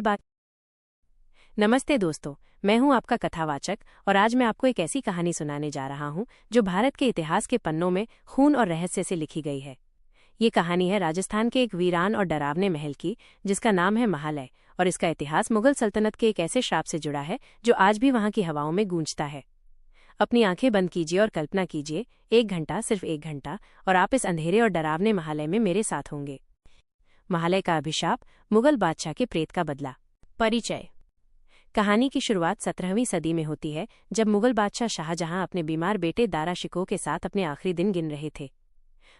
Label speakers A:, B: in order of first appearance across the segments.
A: बात। नमस्ते दोस्तों, मैं हूं आपका कथावाचक और आज मैं आपको एक ऐसी कहानी सुनाने जा रहा हूं जो भारत के इतिहास के पन्नों में खून और रहस्य से लिखी गई है। ये कहानी है राजस्थान के एक वीरान और डरावने महल की, जिसका नाम है महालय, और इसका इतिहास मुगल सल्तनत के एक ऐसे श्राप से जुड़ा है जो आज भी वहां की हवाओं में गूंजता है। अपनी आंखें बंद कीजिए और कल्पना कीजिए, 1 घंटा, सिर्फ 1 घंटा, और आप इस अंधेरे और डरावने महालय में मेरे साथ होंगे। महालय का अभिशाप, मुगल बादशाह के प्रेत का बदला। परिचय। कहानी की शुरुआत 17वीं सदी में होती है, जब मुगल बादशाह शाहजहां अपने बीमार बेटे दारा शिकोह के साथ अपने आखिरी दिन गिन रहे थे।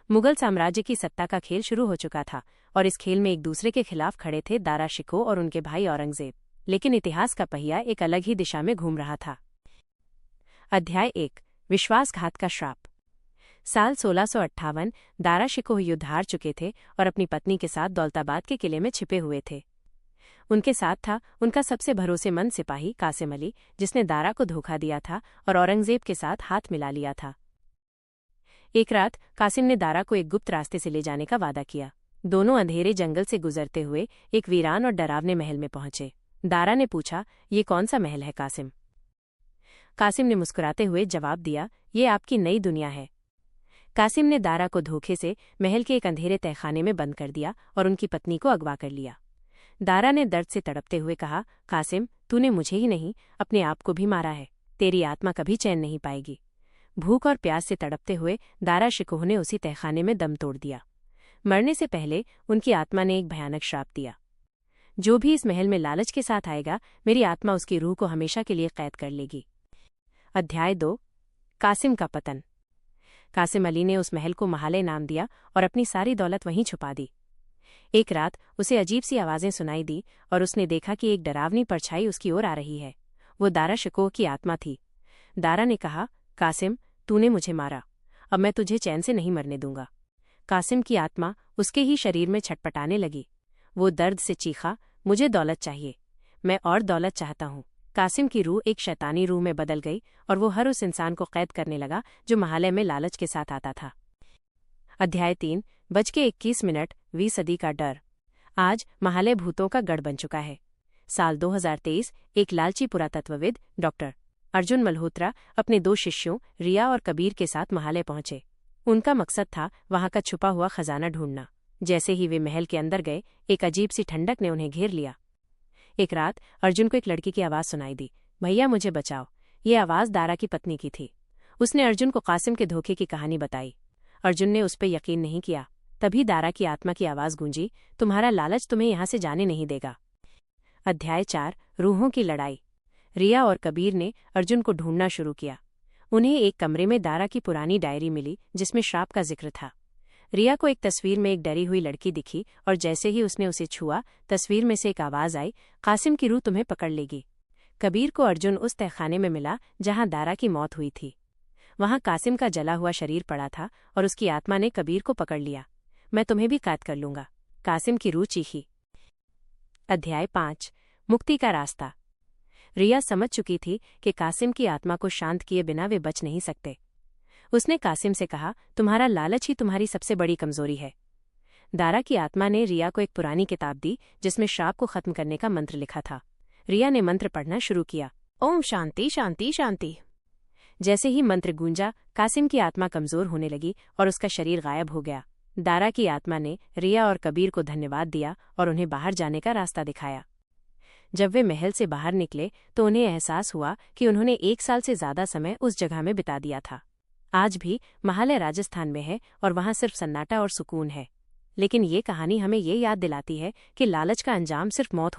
A: मुगल साम्राज्य की सत्ता का खेल शुरू हो चुका था और इस खेल में एक दूसरे के खिलाफ खड़े थे दारा शिकोह और उनके भाई औरंगजेब। लेकिन इतिहास का पहिया एक अलग ही दिशा में घूम रहा था। अध्याय 1, विश्वासघात का श्राप। साल 1658 दारा शिकोह युद्ध हार चुके थे और अपनी पत्नी के साथ दौलताबाद के किले में छिपे हुए थे। उनके साथ था उनका सबसे भरोसेमंद सिपाही कासिम अली, जिसने दारा को धोखा दिया था और औरंगजेब के साथ हाथ मिला लिया था। एक रात कासिम ने दारा को एक गुप्त रास्ते से ले जाने का वादा किया। दोनों अंधेरे जंगल से गुजरते हुए एक वीरान और डरावने महल में पहुंचे। दारा ने पूछा, ये कौन सा महल है कासिम? कासिम ने मुस्कुराते हुए जवाब दिया, ये आपकी नई दुनिया है। कासिम ने दारा को धोखे से महल के एक अंधेरे तहखाने में बंद कर दिया और उनकी पत्नी को अगवा कर लिया। दारा ने दर्द से तड़पते हुए कहा, कासिम, तूने मुझे ही नहीं, अपने आप को भी मारा है। तेरी आत्मा कभी चैन नहीं पाएगी। भूख और प्यास से तड़पते हुए दारा शिकोह ने उसी तहखाने में दम तोड़ दिया। मरने से पहले उनकी आत्मा ने एक भयानक श्राप दिया, जो भी इस महल में लालच के साथ आएगा, मेरी आत्मा उसकी रूह को हमेशा के लिए कैद कर लेगी। अध्याय 2, कासिम का पतन। कासिम अली ने उस महल को महालय नाम दिया और अपनी सारी दौलत वहीं छुपा दी। एक रात उसे अजीब सी आवाजें सुनाई दी और उसने देखा कि एक डरावनी परछाई उसकी ओर आ रही है। वो दारा शिकोह की आत्मा थी। दारा ने कहा, कासिम, तूने मुझे मारा, अब मैं तुझे चैन से नहीं मरने दूंगा। कासिम की आत्मा उसके ही शरीर में छटपटाने लगी। वो दर्द से चीखा, मुझे दौलत चाहिए, मैं और दौलत चाहता हूँ। कासिम की रूह एक शैतानी रूह में बदल गई और वो हर उस इंसान को कैद करने लगा जो महालय में लालच के साथ आता था। अध्याय 3, 21:21, 20वीं सदी का डर। आज महालय भूतों का गढ़ बन चुका है। साल 2023 एक लालची पुरातत्वविद डॉक्टर अर्जुन मल्होत्रा अपने 2 शिष्यों रिया और कबीर के साथ महालय पहुंचे। उनका मकसद था वहां का छुपा हुआ खजाना ढूंढना। जैसे ही वे महल के अंदर गए, एक अजीब सी ठंडक ने उन्हें घेर लिया। एक रात अर्जुन को एक लड़की की आवाज सुनाई दी, भैया मुझे बचाओ। ये आवाज दारा की पत्नी की थी। उसने अर्जुन को कासिम के धोखे की कहानी बताई। अर्जुन ने उस पर यकीन नहीं किया। तभी दारा की आत्मा की आवाज गूंजी, तुम्हारा लालच तुम्हें यहां से जाने नहीं देगा। अध्याय 4, रूहों की लड़ाई। रिया और कबीर ने अर्जुन को ढूंढना शुरू किया। उन्हें एक कमरे में दारा की पुरानी डायरी मिली जिसमें श्राप का जिक्र था। रिया को एक तस्वीर में एक डरी हुई लड़की दिखी और जैसे ही उसने उसे छुआ, तस्वीर में से एक आवाज आई, कासिम की रूह तुम्हें पकड़ लेगी। कबीर को अर्जुन उस तहखाने में मिला जहां दारा की मौत हुई थी। वहां कासिम का जला हुआ शरीर पड़ा था और उसकी आत्मा ने कबीर को पकड़ लिया। मैं तुम्हें भी कैद कर लूंगा, कासिम की रूह चीखी। अध्याय 5, मुक्ति का रास्ता। रिया समझ चुकी थी कि कासिम की आत्मा को शांत किए बिना वे बच नहीं सकते। उसने कासिम से कहा, तुम्हारा लालच ही तुम्हारी सबसे बड़ी कमजोरी है। दारा की आत्मा ने रिया को एक पुरानी किताब दी जिसमें श्राप को खत्म करने का मंत्र लिखा था। रिया ने मंत्र पढ़ना शुरू किया, ओम शांति शांति शांति। जैसे ही मंत्र गूंजा, कासिम की आत्मा कमजोर होने लगी और उसका शरीर गायब हो गया। दारा की आत्मा ने रिया और कबीर को धन्यवाद दिया और उन्हें बाहर जाने का रास्ता दिखाया। जब वे महल से बाहर निकले तो उन्हें एहसास हुआ कि उन्होंने 1 साल से ज्यादा समय उस जगह में बिता दिया था। आज भी महालय राजस्थान में है और वहां सिर्फ सन्नाटा और सुकून है। लेकिन ये कहानी हमें ये याद दिलाती है कि लालच का अंजाम सिर्फ मौत